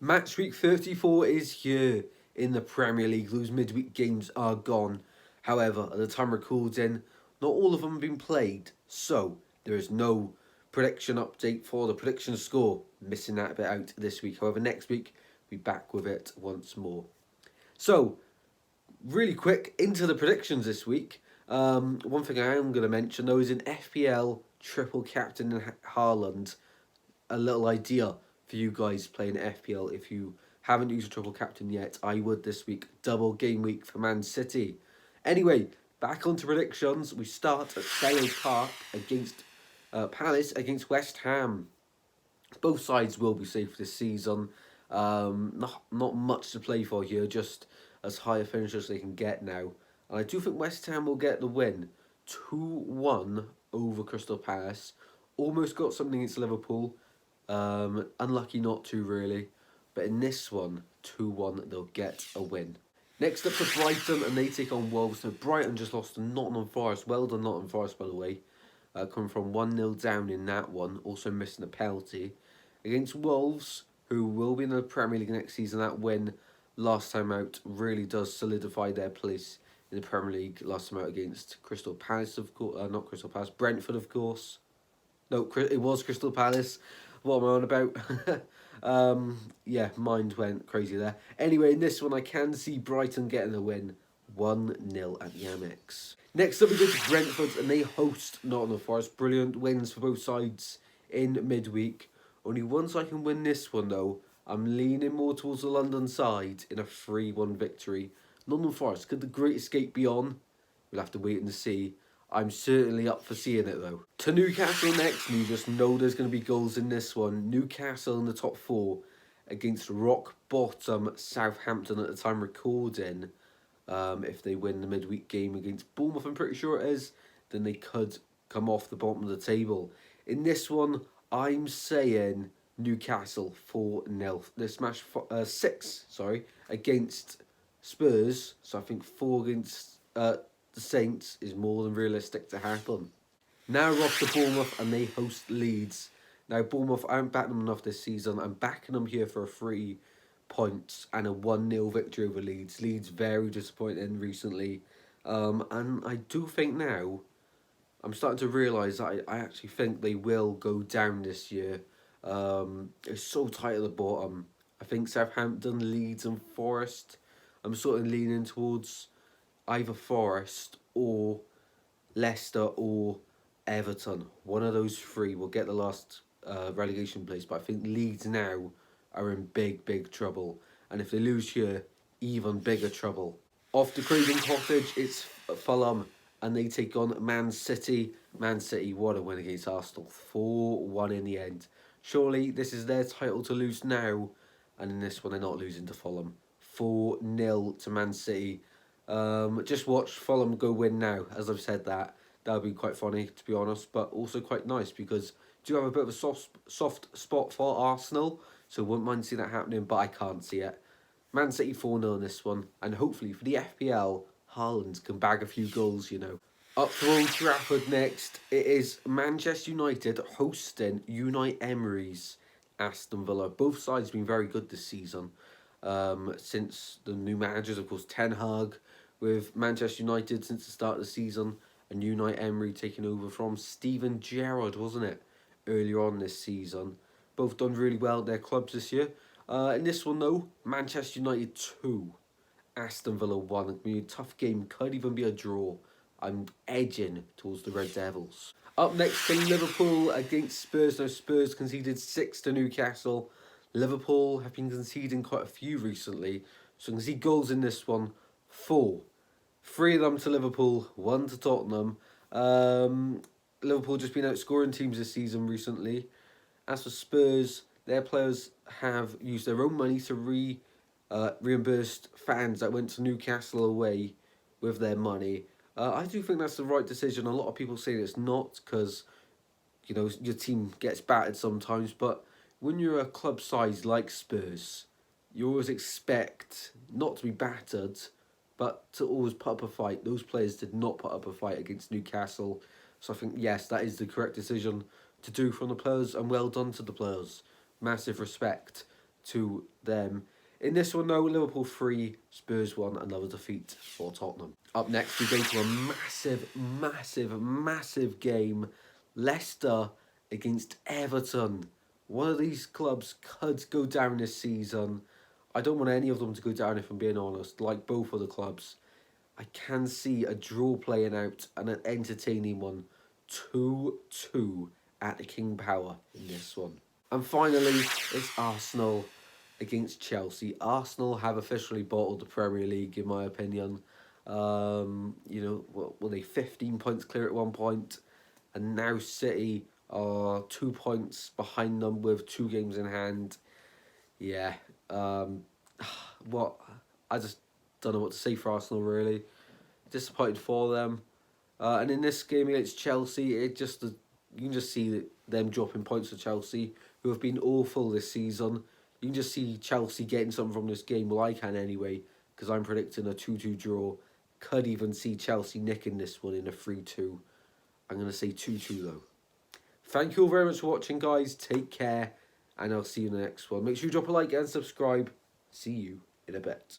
Match week 34 is here in the Premier League. Those midweek games are gone. However, at the time recording, not all of them have been played. So, there is no prediction update for the prediction score. Missing that bit out this week. However, next week, we'll be back with it once more. So, really quick, into the predictions this week. One thing I am going to mention, though, is in FPL, triple captain and Haaland. A little idea for you guys playing FPL. If you haven't used a triple captain yet, I would this week. Double game week for Man City. Anyway, back onto predictions. We start at Selhurst Park against Palace against West Ham. Both sides will be safe this season. Not much to play for here, just as high a finish as they can get now. And I do think West Ham will get the win. 2-1 over Crystal Palace. Almost got something against Liverpool. Unlucky not to, really. But in this one, 2-1, they'll get a win. Next up for Brighton, and they take on Wolves. So Brighton just lost to Nottingham Forest. Well done, Nottingham Forest, by the way. Coming from 1-0 down in that one. Also missing a penalty. Against Wolves, who will be in the Premier League next season. That win last time out really does solidify their place in the Premier League. Last time out against Crystal Palace, of course. Not Crystal Palace. Brentford, of course. No, it was Crystal Palace. What am I on about? Yeah, mind went crazy there. Anyway, in this one, I can see Brighton getting the win. 1-0 at the Amex. Next up, we go to Brentford, and they host Nottingham Forest. Brilliant wins for both sides in midweek. Only one side can win this one, though. I'm leaning more towards the London side in a 3-1 victory. Nottingham Forest, could the Great Escape be on? We'll have to wait and see. I'm certainly up for seeing it, though. To Newcastle next, and you just know there's going to be goals in this one. Newcastle in the top 4 against rock bottom Southampton at the time recording. If they win the midweek game against Bournemouth, I'm pretty sure it is, then they could come off the bottom of the table. In this one, I'm saying Newcastle 4-0. They smashed 6, against Spurs. So I think 4 against the Saints is more than realistic to happen. Now we're off to Bournemouth, and they host Leeds. Now Bournemouth, I haven't backed them enough this season. I'm backing them here for a 3 points and a 1-0 victory over Leeds. Leeds very disappointing recently. And I do think now, I'm starting to realise that I actually think they will go down this year. It's so tight at the bottom. I think Southampton, Leeds and Forest, I'm sort of leaning towards either Forest or Leicester or Everton. One of those 3 will get the last relegation place. But I think Leeds now are in big trouble. And if they lose here, even bigger trouble. Off to Craven Cottage, it's Fulham. And they take on Man City. Man City, what a win against Arsenal. 4-1 in the end. Surely this is their title to lose now. And in this one, they're not losing to Fulham. 4-0 to Man City. Just watch Fulham go win now. As I've said that would be quite funny, to be honest. But also quite nice, because I do have a bit of a soft spot for Arsenal. So wouldn't mind seeing that happening, but I can't see it. Man City 4-0 in this one. And hopefully for the FPL, Haaland can bag a few goals, you know. Up to Old Trafford next, it is Manchester United hosting Unai Emery's Aston Villa. Both sides have been very good this season. Since the new managers, of course, Ten Hag with Manchester United since the start of the season, and Unai Emery taking over from Steven Gerrard, wasn't it, earlier on this season. Both done really well at their clubs this year. In this one, though, Manchester United 2. Aston Villa 1. It's going to be a tough game. Could even be a draw. I'm edging towards the Red Devils. Up next to Liverpool against Spurs. Now Spurs conceded 6 to Newcastle. Liverpool have been conceding quite a few recently. So you can see goals in this one. 4. 3 of them to Liverpool. 1 to Tottenham. Liverpool just been outscoring teams this season recently. As for Spurs, their players have used their own money to reimbursed fans that went to Newcastle away with their money. I do think that's the right decision. A lot of people say it's not, because you know your team gets battered sometimes. But when you're a club size like Spurs, you always expect not to be battered, but to always put up a fight. Those players did not put up a fight against Newcastle. So I think, yes, that is the correct decision to do from the players, and well done to the players. Massive respect to them. In this one, though, Liverpool 3, Spurs 1, another defeat for Tottenham. Up next, we go to a massive game. Leicester against Everton. One of these clubs could go down this season. I don't want any of them to go down, if I'm being honest, like both of the clubs. I can see a draw playing out and an entertaining one. 2-2 at the King Power in this one. And finally, it's Arsenal against Chelsea. Arsenal have officially bottled the Premier League, in my opinion. Were they 15 points clear at one point? And now City are 2 points behind them with 2 games in hand. Yeah. I just don't know what to say for Arsenal, really. Disappointed for them. And in this game against Chelsea, you can just see them dropping points to Chelsea, who have been awful this season. You can just see Chelsea getting something from this game. Well, I can anyway, because I'm predicting a 2-2 draw. Could even see Chelsea nicking this one in a 3-2. I'm going to say 2-2 though. Thank you all very much for watching, guys. Take care, and I'll see you in the next one. Make sure you drop a like and subscribe. See you in a bit.